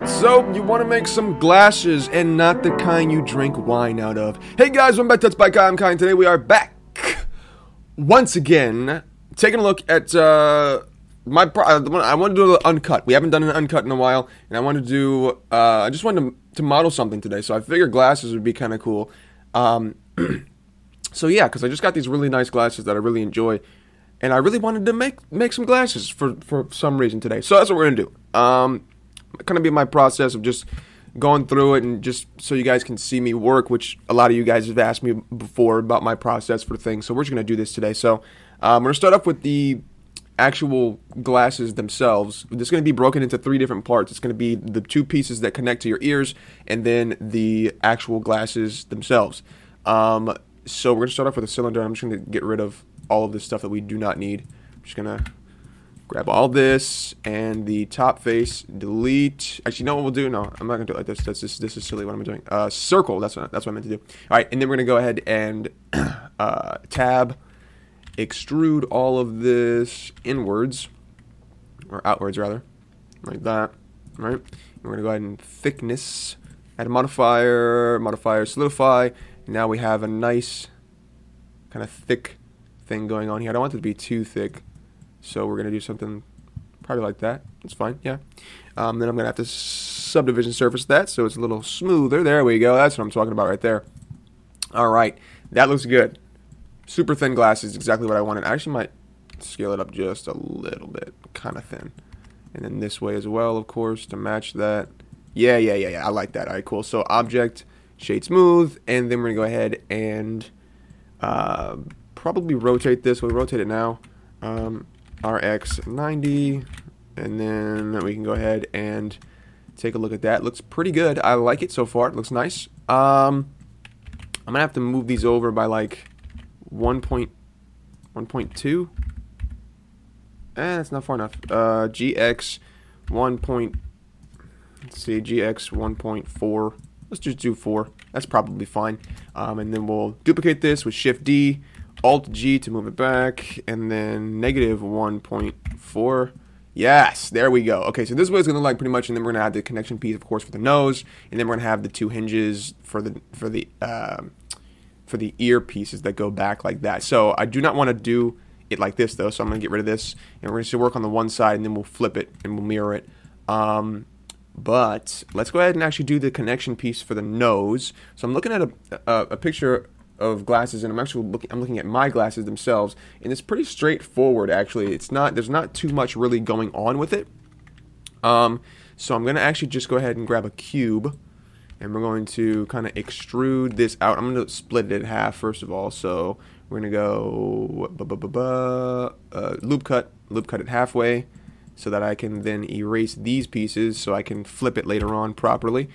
So, you want to make some glasses and not the kind you drink wine out of. Hey guys, welcome back to TutsByKai. I'm Kai, and today we are back once again taking a look at I want to do an uncut. We haven't done an uncut in a while, and I want to do I just wanted to model something today, so I figured glasses would be kind of cool. So yeah, because I just got these really nice glasses that I really enjoy, and I really wanted to make some glasses for some reason today. So that's what we're gonna do. Kind of be my process of just going through it, and just so you guys can see me work, which a lot of you guys have asked me before about my process for things. So we're just gonna do this today. So we're gonna start off with the actual glasses themselves. This is going to be broken into 3 different parts. It's going to be the 2 pieces that connect to your ears, and then the actual glasses themselves. So we're going to start off with a cylinder. I'm just going to get rid of all of this stuff that we do not need. I'm just going to grab all this and the top face, delete. Actually, you know what we'll do? No, I'm not going to do it like this. This is silly. What am I doing? Circle. That's what I meant to do. All right, and then we're going to go ahead and tab, extrude all of this inwards, or outwards rather, like that, right? And we're going to go ahead and thickness, add a modifier solidify. Now we have a nice kind of thick thing going on here. I don't want it to be too thick, so we're going to do something probably like that. That's fine, yeah. Then I'm going to have to subdivision surface that so it's a little smoother. There we go. That's what I'm talking about right there. All right, that looks good. Super thin glasses, exactly what I wanted. I actually might scale it up just a little bit, kind of thin. And then this way as well, of course, to match that. Yeah, I like that. All right, cool. So object, shade smooth, and then we're going to go ahead and probably rotate this. We'll rotate it now. RX 90, and then we can go ahead and take a look at that. Looks pretty good. I like it so far. It looks nice. I'm going to have to move these over by like 1.2. That's not far enough. GX 1.4. Let's just do 4. That's probably fine. And then we'll duplicate this with Shift D, Alt G to move it back, and then negative 1.4. Yes, there we go. Okay, so this is what it's gonna look like pretty much, and then we're gonna add the connection piece, of course, for the nose, and then we're gonna have the 2 hinges for the ear pieces that go back like that. So I do not want to do it like this though, so I'm going to get rid of this, and we're going to work on the one side, and then we'll flip it and we'll mirror it. But let's go ahead and actually do the connection piece for the nose. So I'm looking at a picture of glasses, and I'm looking at my glasses themselves, and it's pretty straightforward actually. There's not too much really going on with it. So I'm going to actually just go ahead and grab a cube, and we're going to kind of extrude this out. I'm going to split it in half first of all. So we're going to go loop cut it halfway so that I can then erase these pieces so I can flip it later on properly.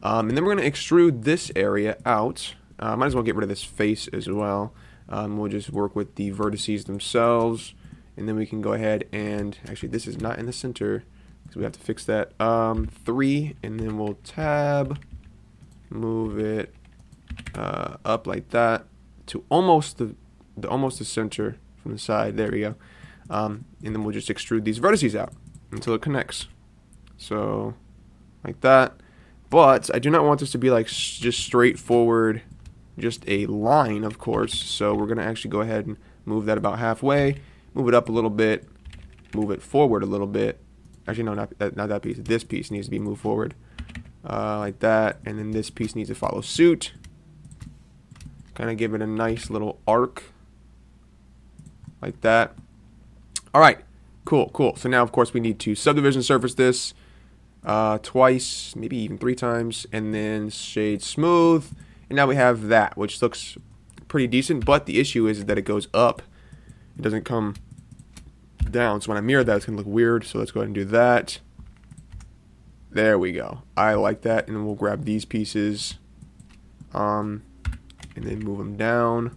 And then we're going to extrude this area out. Might as well get rid of this face as well. We'll just work with the vertices themselves, and then we can go ahead and actually this is not in the center, so we have to fix that. 3, and then we'll tab, move it up like that to almost the center from the side. There we go. And then we'll just extrude these vertices out until it connects. So like that. But I do not want this to be like just straightforward, just a line, of course. So we're gonna actually go ahead and move that about halfway, move it up a little bit, move it forward a little bit. Actually, no, not that piece. This piece needs to be moved forward. Like that, and then this piece needs to follow suit. Kind of give it a nice little arc, like that. All right, cool. So now, of course, we need to subdivision surface this twice, maybe even 3 times, and then shade smooth. And now we have that, which looks pretty decent. But the issue is that it goes up; it doesn't come down. So when I mirror that, it's gonna look weird. So let's go ahead and do that. There we go. I like that, and then we'll grab these pieces, and then move them down.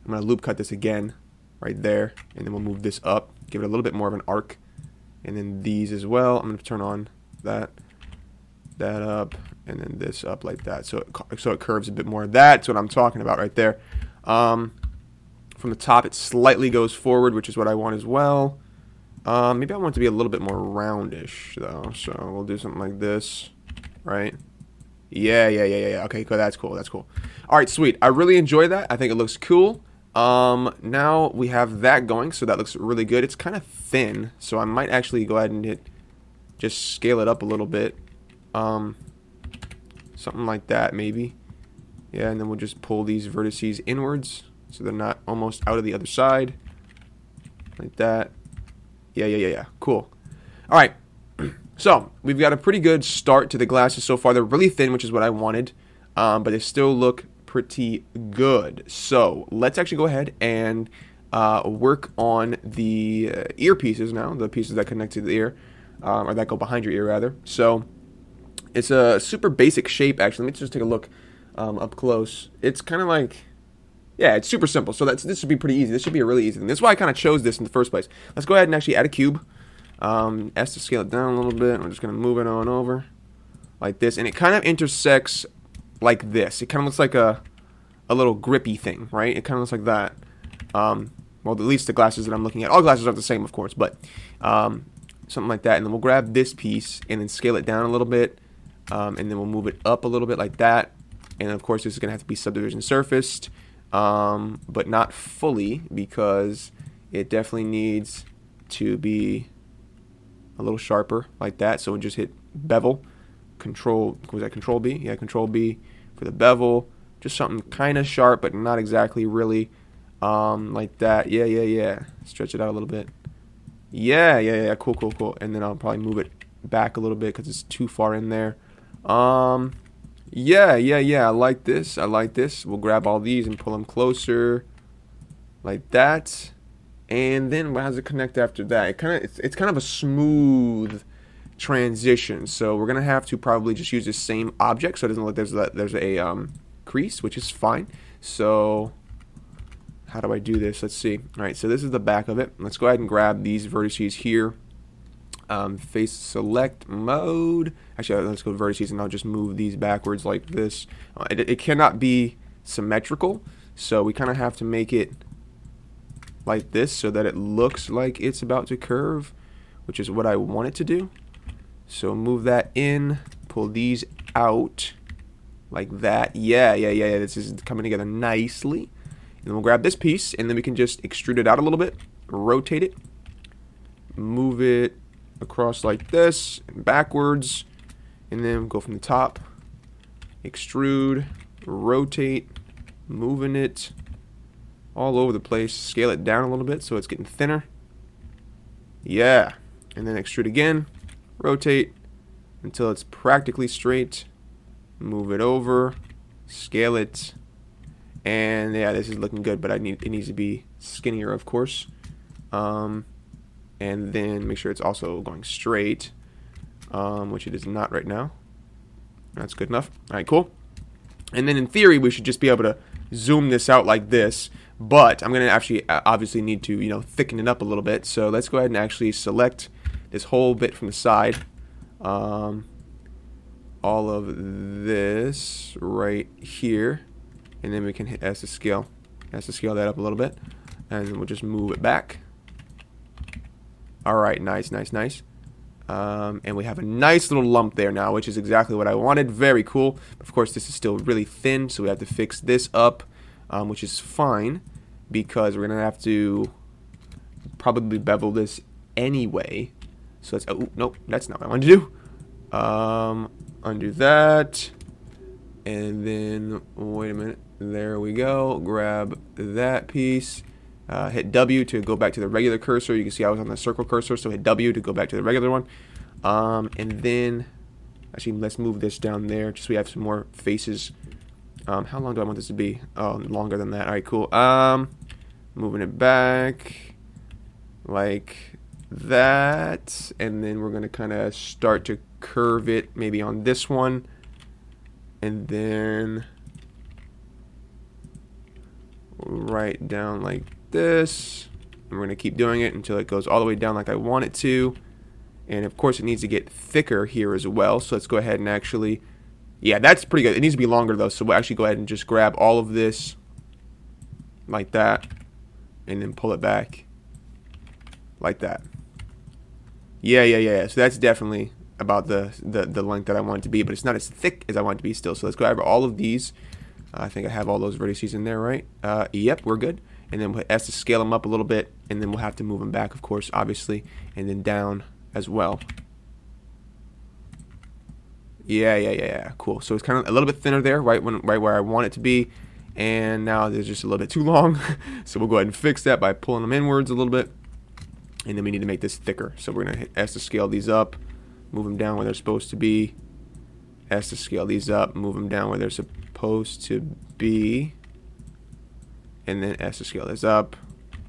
I'm gonna loop cut this again, right there, and then we'll move this up, give it a little bit more of an arc, and then these as well. I'm gonna turn on that up, and then this up like that, so it curves a bit more. That's what I'm talking about right there. From the top, it slightly goes forward, which is what I want as well. Maybe I want it to be a little bit more roundish though, so we'll do something like this. right? Yeah. Okay, cool. That's cool. That's cool. All right, sweet. I really enjoy that. I think it looks cool. Now we have that going, so that looks really good. It's kind of thin, so I might actually go ahead and just scale it up a little bit. Something like that, maybe. Yeah, and then we'll just pull these vertices inwards, so they're not almost out of the other side. Like that. Yeah. Cool. All right. So, we've got a pretty good start to the glasses so far. They're really thin, which is what I wanted, but they still look pretty good. So, let's actually go ahead and work on the earpieces now, the pieces that connect to the ear, or that go behind your ear, rather. So, it's a super basic shape, actually. Let me just take a look up close. It's kind of like, yeah, it's super simple. So, this should be pretty easy. This should be a really easy thing. This is why I kind of chose this in the first place. Let's go ahead and actually add a cube. S to scale it down a little bit. We're just going to move it on over like this. And it kind of intersects like this. It kind of looks like a little grippy thing, right? It kind of looks like that. Well, at least the glasses that I'm looking at. All glasses are the same, of course, but something like that. And then we'll grab this piece and then scale it down a little bit. And then we'll move it up a little bit like that. And, of course, this is going to have to be subdivision surfaced, but not fully because it definitely needs to be a little sharper like that. So we'll just hit bevel, was that control B? Yeah, control B for the bevel. Just something kind of sharp, but not exactly really like that. Yeah. Stretch it out a little bit. Yeah. Cool. And then I'll probably move it back a little bit because it's too far in there. Yeah. I like this. We'll grab all these and pull them closer like that. And then how does it connect after that? It's kind of a smooth transition. So we're gonna have to probably just use the same object so it doesn't look there's a crease, which is fine. So how do I do this? Let's see. All right, so this is the back of it. Let's go ahead and grab these vertices here. Face select mode. Actually, let's go to vertices and I'll just move these backwards like this. It cannot be symmetrical, so we kind of have to make it like this so that it looks like it's about to curve, which is what I want it to do. So move that in, pull these out like that. Yeah. This is coming together nicely. And then we'll grab this piece and then we can just extrude it out a little bit, rotate it, move it across like this and backwards, and then go from the top, extrude, rotate, moving it all over the place, scale it down a little bit so it's getting thinner. Yeah, and then extrude again, rotate until it's practically straight, move it over, scale it, and yeah, this is looking good, but it needs to be skinnier, of course. And then make sure it's also going straight, which it is not right now. That's good enough. All right, cool. And then in theory, we should just be able to zoom this out like this. But I'm going to actually obviously need to, thicken it up a little bit. So let's go ahead and actually select this whole bit from the side. All of this right here. And then we can hit S to scale. S to scale that up a little bit. And then we'll just move it back. All right, nice. And we have a nice little lump there now, which is exactly what I wanted. Very cool. Of course, this is still really thin, so we have to fix this up. Which is fine because we're going to have to probably bevel this anyway. So let's, oh, nope, that's not what I wanted to do. Undo that. And then, wait a minute, there we go. Grab that piece. Hit W to go back to the regular cursor. You can see I was on the circle cursor, so hit W to go back to the regular one. And then, actually, let's move this down there just so we have some more faces. How long do I want this to be? Oh, longer than that. All right, cool. Moving it back like that. And then we're going to kind of start to curve it maybe on this one. And then right down like this. And we're going to keep doing it until it goes all the way down like I want it to. And, of course, it needs to get thicker here as well. So let's go ahead and actually... Yeah, that's pretty good. It needs to be longer, though, so we'll actually go ahead and just grab all of this like that and then pull it back like that. Yeah. So that's definitely about the length that I want it to be, but it's not as thick as I want it to be still. So let's grab all of these. I think I have all those vertices in there, right? Yep, we're good. And then we'll hit S to scale them up a little bit, and then we'll have to move them back, of course, obviously, and then down as well. Yeah, cool. So it's kind of a little bit thinner there, right where I want it to be, and now there's just a little bit too long. So we'll go ahead and fix that by pulling them inwards a little bit, and then we need to make this thicker. So we're gonna hit S to scale these up, move them down where they're supposed to be. S to scale these up, move them down where they're supposed to be, and then S to scale this up.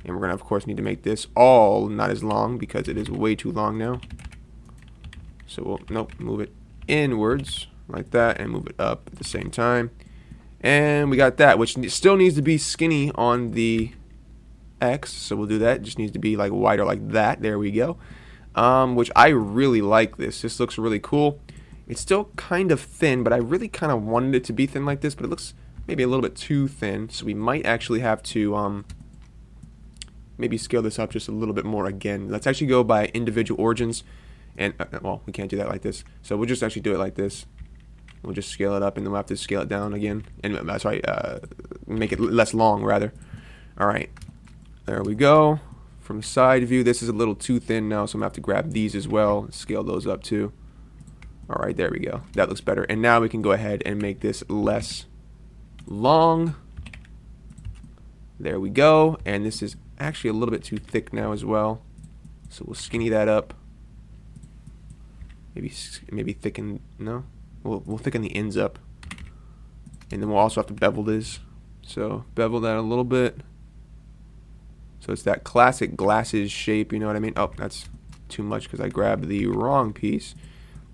And we're gonna of course need to make this all not as long because it is way too long now. So we'll move it inwards like that and move it up at the same time. And we got that, which still needs to be skinny on the X, so we'll do that. It just needs to be like wider like that. There we go. Which I really like this. This looks really cool. It's still kind of thin, but I really kind of wanted it to be thin like this, but it looks maybe a little bit too thin, so we might actually have to maybe scale this up just a little bit more again. Let's actually go by individual origins, and well, we can't do that like this, so we'll just actually do it like this. We'll just scale it up, and then we'll have to scale it down again, and sorry, make it less long rather. All right, there we go. From side view, this is a little too thin now, so I'm gonna have to grab these as well, scale those up too. All right, there we go. That looks better. And now we can go ahead and make this less long. There we go. And this is actually a little bit too thick now as well. So we'll skinny that up. Maybe thicken. No, we'll thicken the ends up. And then we'll also have to bevel this. So bevel that a little bit. So it's that classic glasses shape. You know what I mean? Oh, that's too much because I grabbed the wrong piece.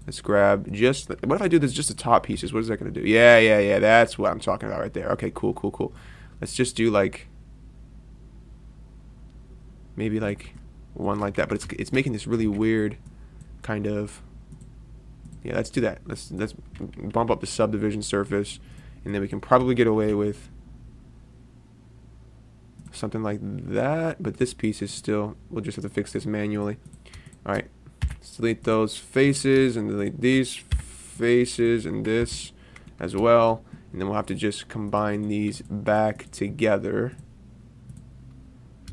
Let's grab just, what if I do this just the top pieces? What is that going to do? Yeah, that's what I'm talking about right there. Okay, cool. Let's just do like, maybe like one like that, but it's making this really weird kind of, yeah, let's do that. Let's bump up the subdivision surface, and then we can probably get away with something like that, but this piece is still, we'll just have to fix this manually. All right. Let's delete those faces and delete these faces and this as well. And then we'll have to just combine these back together.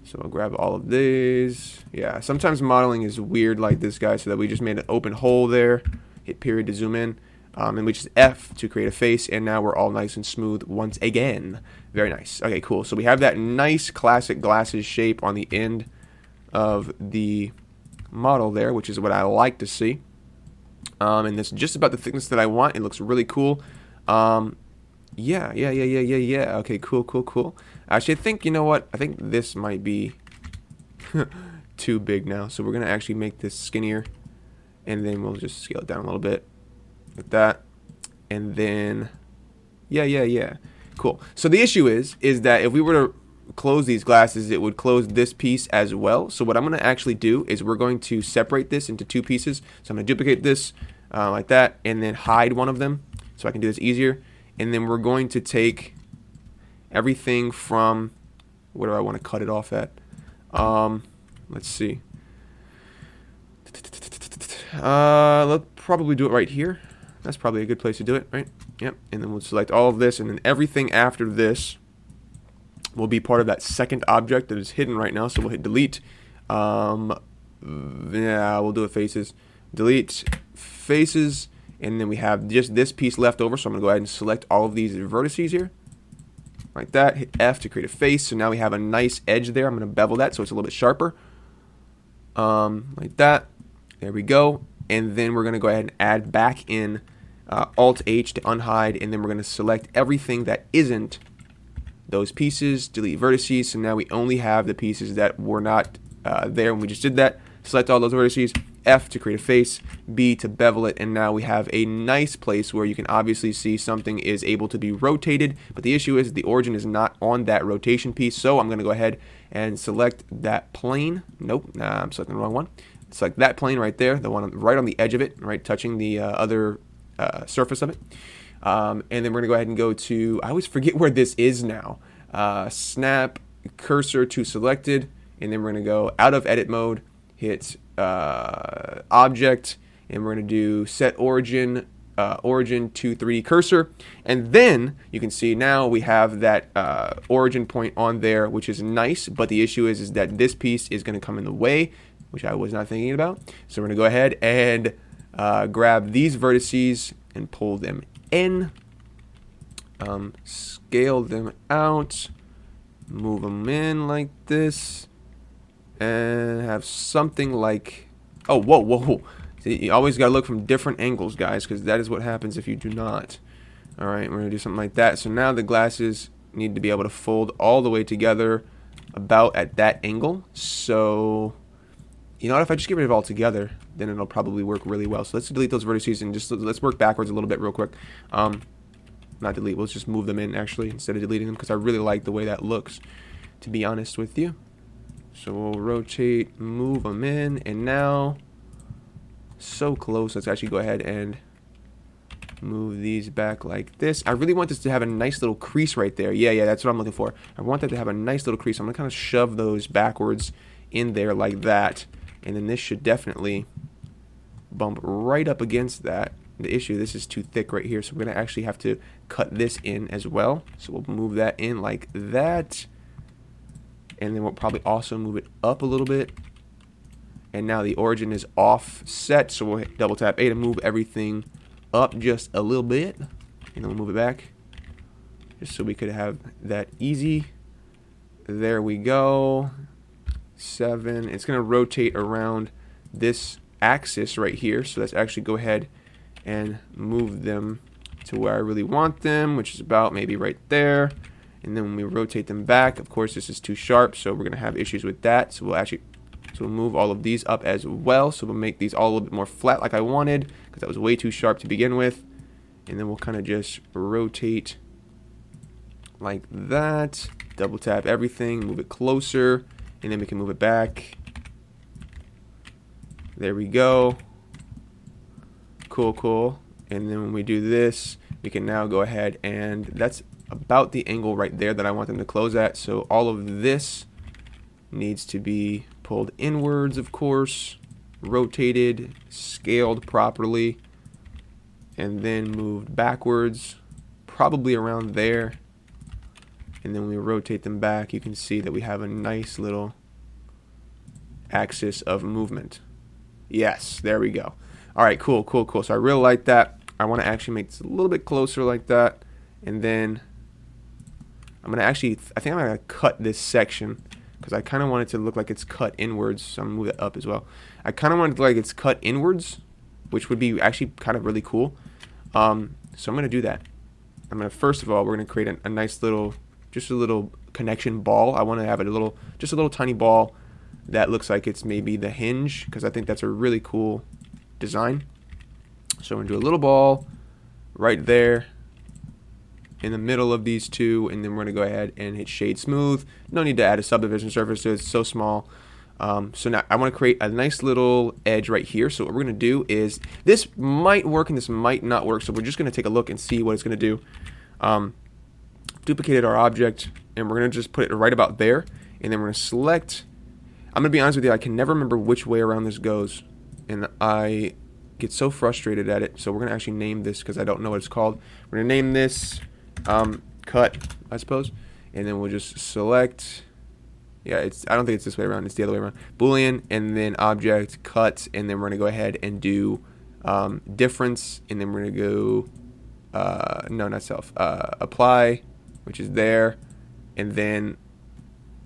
So I'll grab all of these. Yeah, sometimes modeling is weird like this, guys, so that we just made an open hole there. Hit period to zoom in. And we just F to create a face. And now we're all nice and smooth once again. Very nice. Okay, cool. So we have that nice classic glasses shape on the end of the model there, which is what I like to see. And this is just about the thickness that I want. It looks really cool. Yeah. Okay, cool. Actually, I think, you know what? I think this might be too big now. So we're going to actually make this skinnier. And then we'll just scale it down a little bit. Like that. And then, yeah. Cool. So the issue is that if we were to close these glasses, it would close this piece as well. So what I'm going to actually do is we're going to separate this into two pieces. So I'm going to duplicate this like that, and then hide one of them so I can do this easier. And then we're going to take everything from, where do I want to cut it off at? Let's see. Let's probably do it right here. That's probably a good place to do it, right? Yep. And then we'll select all of this, and then everything after this will be part of that second object that is hidden right now. So we'll hit delete. Yeah, we'll do it faces. Delete faces, and then we have just this piece left over. So I'm gonna go ahead and select all of these vertices here, like that. Hit F to create a face. So now we have a nice edge there. I'm gonna bevel that so it's a little bit sharper, like that. There we go. And then we're gonna go ahead and add back in Alt H to unhide, and then we're gonna select everything that isn't those pieces, delete vertices. So now we only have the pieces that were not there when we just did that. Select all those vertices, F to create a face, B to bevel it, and now we have a nice place where you can obviously see something is able to be rotated, but the issue is the origin is not on that rotation piece. So I'm going to go ahead and select that plane. Nope, I'm selecting the wrong one. Select that plane right there, the one right on the edge of it, right, touching the other surface of it. And then we're going to go ahead and go to, I always forget where this is now, snap cursor to selected, and then we're going to go out of edit mode, hit object, and we're going to do set origin origin to 3D cursor, and then you can see now we have that origin point on there, which is nice, but the issue is that this piece is going to come in the way, which I was not thinking about. So we're going to go ahead and grab these vertices and pull them in, scale them out, move them in like this, and have something like, oh, whoa, whoa, whoa. See, you always got to look from different angles, guys, because that is what happens if you do not. All right, we're going to do something like that. So now the glasses need to be able to fold all the way together about at that angle. So, you know what, if I just get rid of it all together, then it'll probably work really well. So let's delete those vertices and just let's work backwards a little bit real quick. Not delete, let's just move them in actually instead of deleting them, because I really like the way that looks, to be honest with you. So we'll rotate, move them in, and now, so close, let's actually go ahead and move these back like this. I really want this to have a nice little crease right there. Yeah, that's what I'm looking for. I want that to have a nice little crease. I'm going to kind of shove those backwards in there like that, and then this should definitely bump right up against that. The issue, this is too thick right here, so we're going to actually have to cut this in as well. So we'll move that in like that, and then we'll probably also move it up a little bit. And now the origin is offset, so we'll hit double tap A to move everything up just a little bit, and then we'll move it back just so we could have that easy. There we go. 7. It's going to rotate around this axis right here, so let's actually go ahead and move them to where I really want them, which is about maybe right there. And then when we rotate them back, of course this is too sharp, so we're going to have issues with that. So we'll move all of these up as well. So we'll make these all a little bit more flat like I wanted, because that was way too sharp to begin with. And then we'll kind of just rotate like that. Double tap everything, move it closer, and then we can move it back. There we go. Cool. And then when we do this, we can now go ahead, and that's about the angle right there that I want them to close at. So all of this needs to be pulled inwards, of course, rotated, scaled properly, and then moved backwards, probably around there. And then when we rotate them back, you can see that we have a nice little axis of movement. Yes, there we go. All right, cool. So I really like that. I want to actually make this a little bit closer like that, and then I'm going to actually, I think I'm going to cut this section, because I kind of want it to look like it's cut inwards, so I'm going to move it up as well. I kind of want it to look like it's cut inwards, which would be actually kind of really cool. So I'm going to do that. I'm going to, first of all, we're going to create a nice little, just a little connection ball. I want to have it just a little tiny ball that looks like it's maybe the hinge, because I think that's a really cool design. So we're going to do a little ball right there in the middle of these two, and then we're going to go ahead and hit shade smooth. No need to add a subdivision surface, so it's so small. So now I want to create a nice little edge right here. So what we're going to do is, this might work and this might not work, so we're just going to take a look and see what it's going to do. Duplicated our object, and we're going to just put it right about there, and then we're going to select. I'm going to be honest with you, I can never remember which way around this goes, and I get so frustrated at it. So we're going to actually name this, because I don't know what it's called. We're going to name this cut, I suppose, and then we'll just select. Yeah, I don't think it's this way around, it's the other way around. Boolean, and then object, cut, and then we're going to go ahead and do difference, and then we're going to go, no, not self, apply, which is there, and then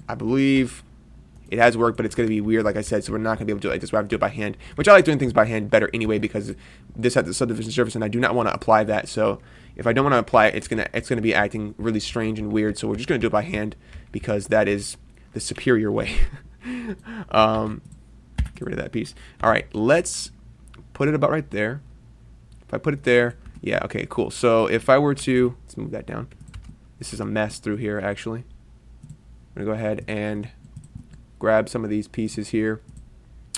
I believe it has worked, but it's going to be weird, like I said, so we're not going to be able to do it like this. We have to do it by hand, which I like doing things by hand better anyway, because this has the subdivision surface, and I do not want to apply that. So if I don't want to apply it, it's gonna be acting really strange and weird. So we're just going to do it by hand, because that is the superior way. Get rid of that piece. All right, let's put it about right there. If I put it there, yeah, okay, cool. So if I were to, let's move that down. This is a mess through here, actually. I'm going to go ahead and grab some of these pieces here.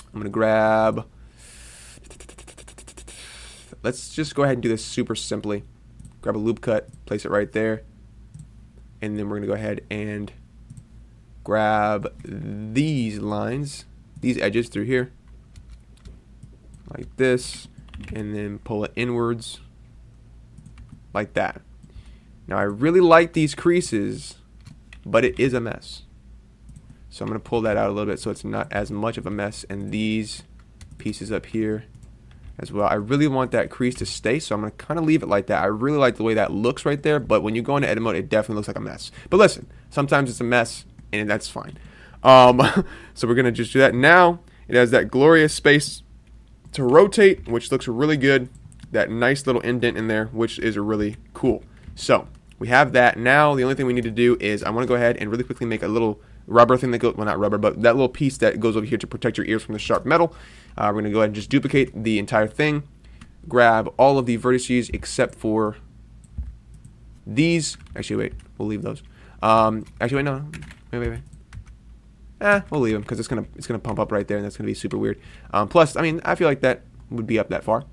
I'm going to grab, let's just go ahead and do this super simply. Grab a loop cut, place it right there, and then we're going to go ahead and grab these lines, these edges through here, like this, and then pull it inwards like that. Now I really like these creases, but it is a mess. So I'm going to pull that out a little bit so it's not as much of a mess, and these pieces up here as well. I really want that crease to stay, so I'm going to kind of leave it like that. I really like the way that looks right there, but when you go into edit mode, it definitely looks like a mess. But listen, sometimes it's a mess, and that's fine. So we're going to just do that. Now it has that glorious space to rotate, which looks really good. That nice little indent in there, which is really cool. So we have that. Now the only thing we need to do is I want to go ahead and really quickly make a little rubber thing that goes, well, not rubber, but that little piece that goes over here to protect your ears from the sharp metal. We're going to go ahead and just duplicate the entire thing, grab all of the vertices except for these. Actually, wait, we'll leave those. Actually, wait, no, wait. We'll leave them because it's gonna pump up right there, and that's gonna be super weird. Plus, I mean, I feel like that would be up that far.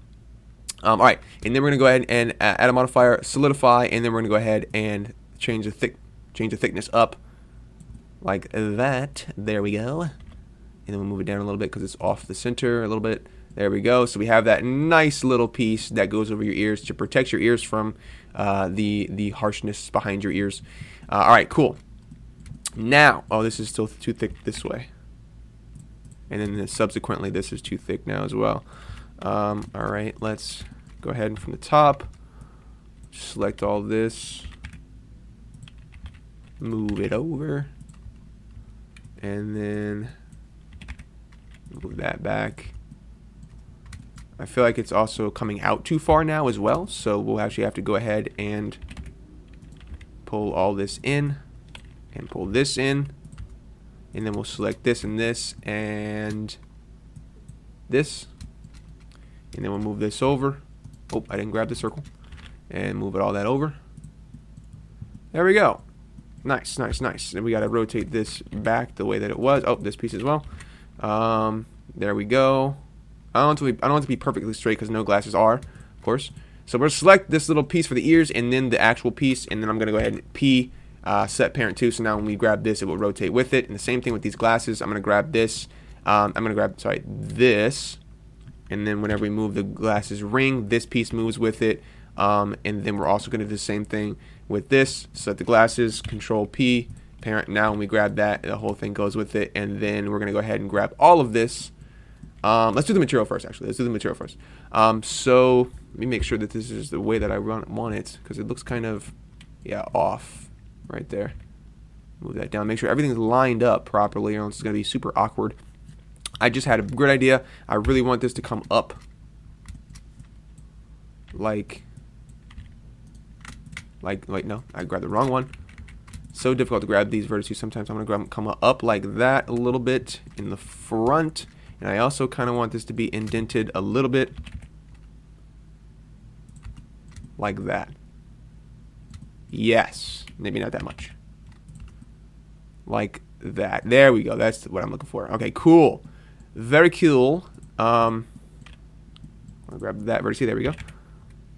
All right, and then we're gonna go ahead and add a modifier solidify, and then we're gonna go ahead and change the thickness up like that. There we go. And then we'll move it down a little bit because it's off the center a little bit. There we go. So we have that nice little piece that goes over your ears to protect your ears from the harshness behind your ears. All right, cool. Now, oh, this is still too thick this way. And then subsequently, this is too thick now as well. All right, let's go ahead and from the top, select all this, move it over, and then move that back. I feel like it's also coming out too far now as well, so we'll actually have to go ahead and pull all this in and pull this in, and then we'll select this and this and this, and then we'll move this over. Oh, I didn't grab the circle, and move it all that over. There we go. Nice, nice, nice. And we got to rotate this back the way that it was. Oh, this piece as well. There we go. I don't want it to be perfectly straight because no glasses are, of course. So we're going to select this little piece for the ears and then the actual piece, and then I'm going to go ahead and P set parent 2. So now when we grab this, it will rotate with it. And the same thing with these glasses. I'm going to grab this. I'm going to grab, sorry, this. And then whenever we move the glasses ring, this piece moves with it. And then we're also going to do the same thing with this. Set the glasses, Control P, parent. Now when we grab that, the whole thing goes with it. And then we're going to go ahead and grab all of this. Let's do the material first, actually. Let's do the material first. So let me make sure that this is the way that I want it, because it looks kind of, yeah, off right there. Move that down. Make sure everything's lined up properly, or else it's going to be super awkward. I just had a great idea. I really want this to come up like no, I grabbed the wrong one. So difficult to grab these vertices sometimes. I'm going to come up like that a little bit in the front. And I also kind of want this to be indented a little bit like that. Yes, maybe not that much. Like that. There we go. That's what I'm looking for. Okay, cool. Very cool. I'll grab that vertex. There we go.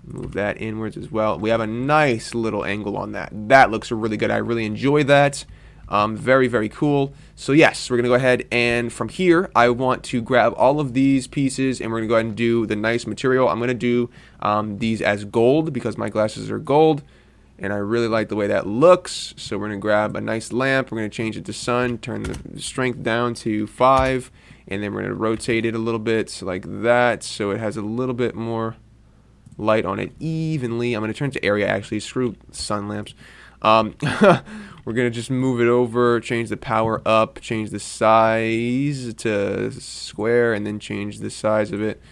Move that inwards as well. We have a nice little angle on that. That looks really good. I really enjoy that. Very, very cool. So yes, we're going to go ahead and from here, I want to grab all of these pieces and we're going to go ahead and do the nice material. I'm going to do these as gold because my glasses are gold and I really like the way that looks. So we're going to grab a nice lamp. We're going to change it to sun, turn the strength down to 5, and then we're going to rotate it a little bit so like that so it has a little bit more light on it evenly. I'm going to turn it to area actually. Screw sun lamps. We're going to just move it over, change the power up, change the size to square, and then change the size of it.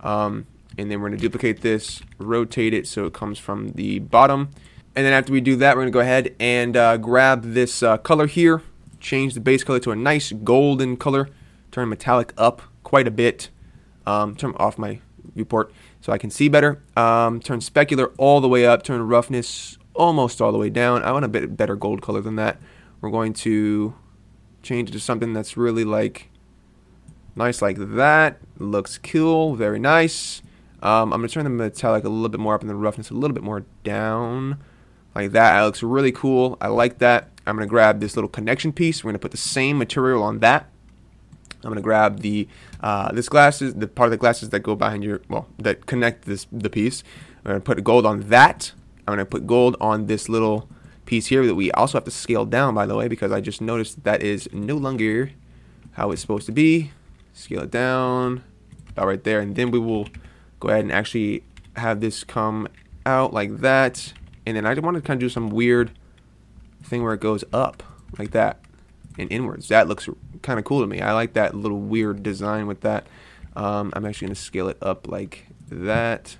And then we're going to duplicate this, rotate it so it comes from the bottom. And then after we do that, we're going to go ahead and grab this color here, change the base color to a nice golden color, turn metallic up quite a bit, turn off my viewport so I can see better, turn specular all the way up, turn roughness almost all the way down. I want a bit better gold color than that. We're going to change it to something that's really like nice like that. Looks cool, very nice. I'm going to turn the metallic a little bit more up and the roughness a little bit more down like that. That looks really cool. I like that. I'm going to grab this little connection piece. We're going to put the same material on that. I'm gonna grab the this glasses, the part of the glasses that go behind your, well, that connect the piece. I'm gonna put gold on that. I'm gonna put gold on this little piece here that we also have to scale down, by the way, because I just noticed that is no longer how it's supposed to be. Scale it down about right there, and then we will go ahead and actually have this come out like that. And then I want to kind of do some weird thing where it goes up like that and inwards. That looks kind of cool to me. I like that little weird design with that. I'm actually going to scale it up like that.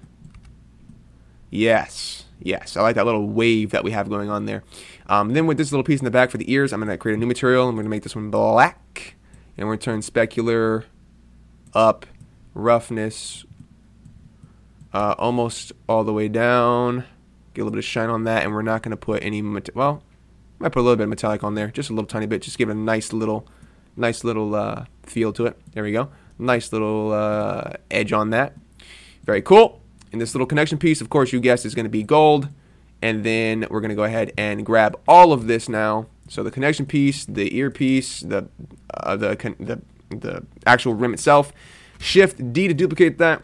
Yes, I like that little wave that we have going on there. Then with this little piece in the back for the ears, I'm going to create a new material. I'm going to make this one black, and we're going to turn specular up, roughness almost all the way down. Get a little bit of shine on that, and we're not going to put any, well, might put a little bit of metallic on there, just a little tiny bit, just give it a nice little feel to it. There we go. Nice little edge on that. Very cool. And this little connection piece, of course, you guessed, is going to be gold. And then we're going to go ahead and grab all of this now. So the connection piece, the earpiece, the actual rim itself. Shift D to duplicate that.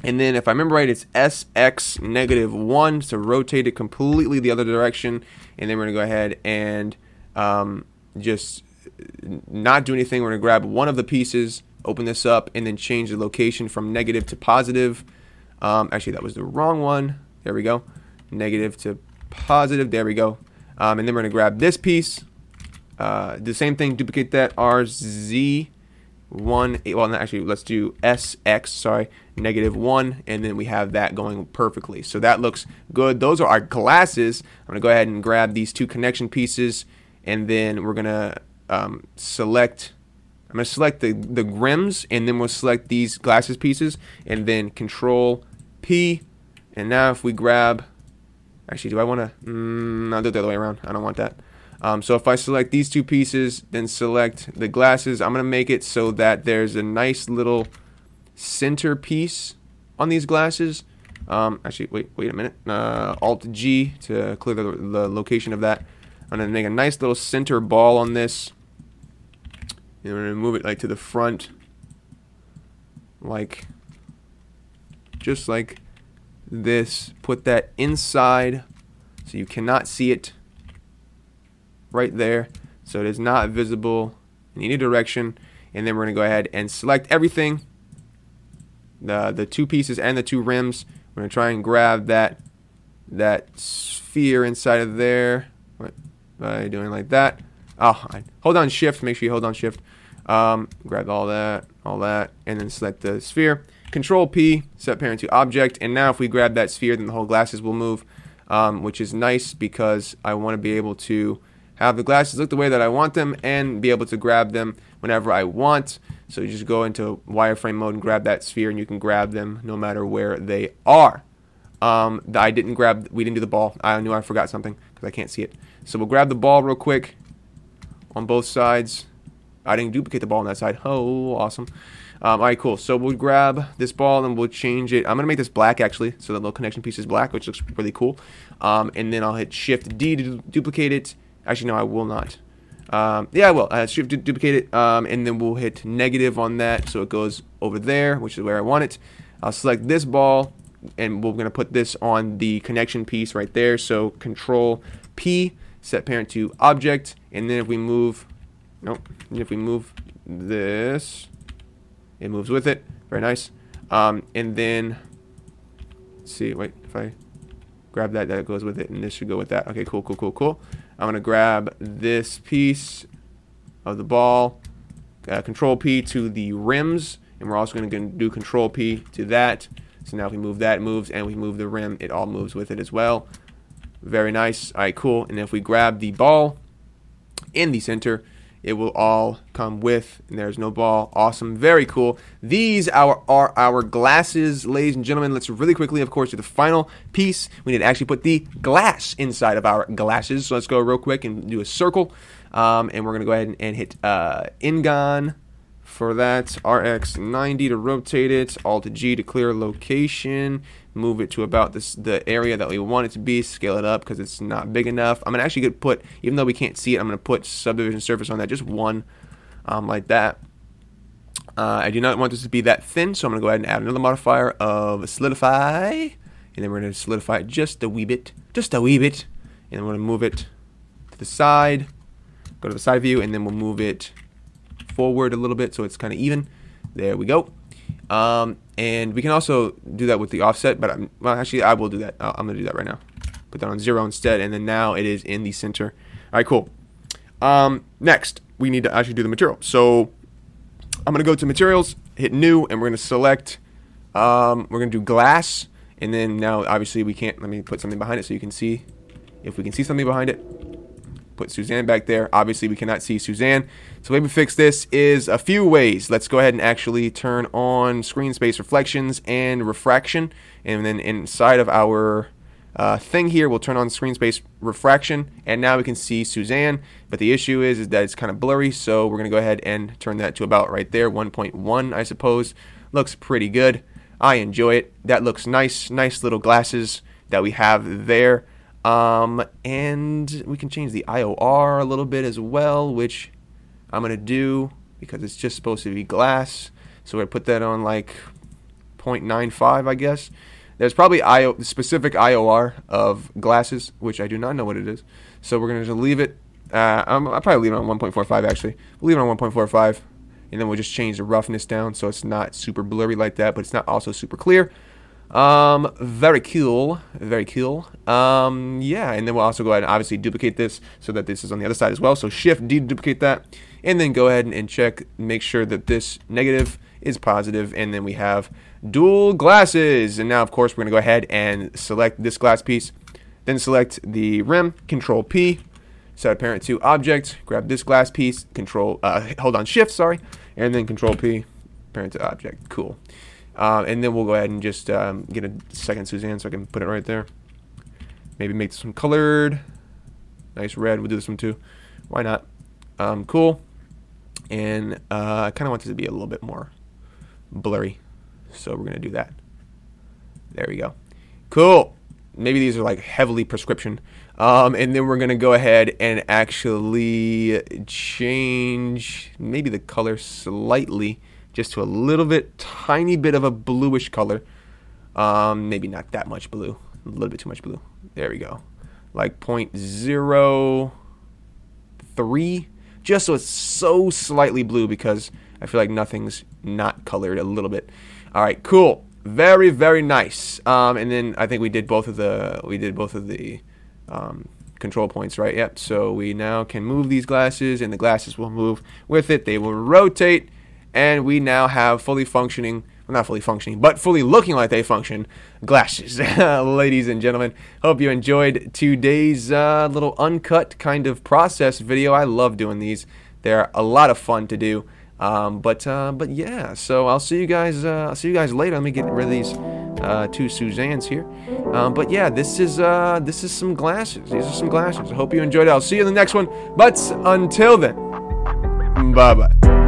And then if I remember right, it's SX -1 to rotate it completely the other direction. And then we're going to go ahead and just not do anything. We're going to grab one of the pieces, open this up, and then change the location from negative to positive. Actually, that was the wrong one. There we go. Negative to positive. There we go. And then we're going to grab this piece. The same thing, duplicate that. RZ1. Well, no, actually, let's do SX, sorry, -1. And then we have that going perfectly. So that looks good. Those are our glasses. I'm going to go ahead and grab these two connection pieces. And then we're going to select... I'm going to select the rims, and then we'll select these glasses pieces, and then Control P. And now if we grab, actually, do I want to, I'll do it the other way around. I don't want that. So if I select these two pieces, then select the glasses, I'm going to make it so that there's a nice little center piece on these glasses. Actually, wait a minute. Alt G to clear the location of that. I'm going to make a nice little center ball on this. And we're going to move it like to the front, like, just like this. Put that inside so you cannot see it right there. So it is not visible in any direction. And then we're going to go ahead and select everything, the two pieces and the two rims. We're going to try and grab that sphere inside of there by doing like that. Oh, hold on shift. Make sure you hold on shift. Grab all that, and then select the sphere. Control P, set parent to object. And now if we grab that sphere, then the whole glasses will move, which is nice because I want to be able to have the glasses look the way that I want them and be able to grab them whenever I want. So you just go into wireframe mode and grab that sphere, and you can grab them no matter where they are. We didn't do the ball. I knew I forgot something because I can't see it. So we'll grab the ball real quick on both sides. I didn't duplicate the ball on that side. Oh, awesome. All right, cool. So we'll grab this ball and we'll change it. I'm going to make this black, actually, so that little connection piece is black, which looks really cool. And then I'll hit Shift D to duplicate it. Actually, no, I will not. Yeah, I will. Shift D to duplicate it, and then we'll hit negative on that so it goes over there, which is where I want it. I'll select this ball, and we're going to put this on the connection piece right there. So Control P, set parent to object, and then if we move... Nope. And if we move this, it moves with it. Very nice. And then, let's see. Wait, if I grab that, that goes with it, and this should go with that. Okay, cool. I'm gonna grab this piece of the ball. Control P to the rims, and we're also gonna do Control P to that. So now if we move that, it moves, and we move the rim, it all moves with it as well. Very nice. All right, cool. And if we grab the ball in the center, it will all come with, and there's no ball. Awesome, very cool. These are our glasses, ladies and gentlemen. Let's really quickly, of course, do the final piece. We need to actually put the glass inside of our glasses. So let's go real quick and do a circle. And we're going to go ahead and hit Ingon for that. RX90 to rotate it. Alt G to clear location. Move it to about the area that we want it to be. Scale it up because it's not big enough. I'm actually going to put, even though we can't see it, I'm going to put subdivision surface on that. Just one, like that. I do not want this to be that thin, so I'm going to go ahead and add another modifier of Solidify. And then we're going to solidify it just a wee bit. Just a wee bit. And then we're going to move it to the side. Go to the side view, and then we'll move it forward a little bit so it's kind of even. There we go. And we can also do that with the offset, but well, actually, I will do that. I'm going to do that right now. Put that on 0 instead, and then now it is in the center. All right, cool. Next, we need to actually do the material. So I'm going to go to materials, hit new, and we're going to select, we're going to do glass, and then now obviously we can't, let me put something behind it so you can see, if we can see something behind it. Put Suzanne back there. Obviously we cannot see Suzanne. So the way we fix this is a few ways. Let's go ahead and actually turn on screen space reflections and refraction, and then inside of our thing here, we'll turn on screen space refraction, and now we can see Suzanne. But the issue is that it's kind of blurry, so we're going to go ahead and turn that to about right there, 1.1, I suppose. Looks pretty good. I enjoy it. That looks nice. Nice little glasses that we have there. And we can change the IOR a little bit as well, which I'm going to do because it's just supposed to be glass. So we're going to put that on like 0.95, I guess. There's probably specific IOR of glasses, which I do not know what it is. So we're going to just leave it. I'll probably leave it on 1.45 actually. We'll leave it on 1.45, and then we'll just change the roughness down so it's not super blurry like that, but it's not also super clear. Very cool. Very cool. Yeah, and then we'll also go ahead and obviously duplicate this so that this is on the other side as well. So Shift D to duplicate that, and then go ahead and check, make sure that this negative is positive, and then we have dual glasses. And now of course we're going to go ahead and select this glass piece, then select the rim, Control P, set parent to object, grab this glass piece, hold on Shift, sorry, and then Control P, parent to object. Cool. And then we'll go ahead and just get a second Suzanne so I can put it right there. Maybe make this one colored. Nice red. We'll do this one too. Why not? Cool. And I kind of want this to be a little bit more blurry. So we're going to do that. There we go. Cool. Maybe these are like heavily prescription. And then we're going to go ahead and actually change maybe the color slightly, just to a little bit, tiny bit of a bluish color. Maybe not that much blue. A little bit too much blue. There we go. Like 0.03. Just so it's so slightly blue because I feel like nothing's not colored a little bit. All right, cool. Very, very nice. And then I think we did both of the control points, right? Yep. So we now can move these glasses, and the glasses will move with it. They will rotate. And we now have fully functioning, well, not fully functioning, but fully looking like they function glasses. Ladies and gentlemen, hope you enjoyed today's little uncut kind of process video. I love doing these. They're a lot of fun to do. But yeah, so I'll see you guys later. Let me get rid of these two Suzannes here. But yeah, this is some glasses. These are some glasses. I hope you enjoyed it. I'll see you in the next one. But until then, bye-bye.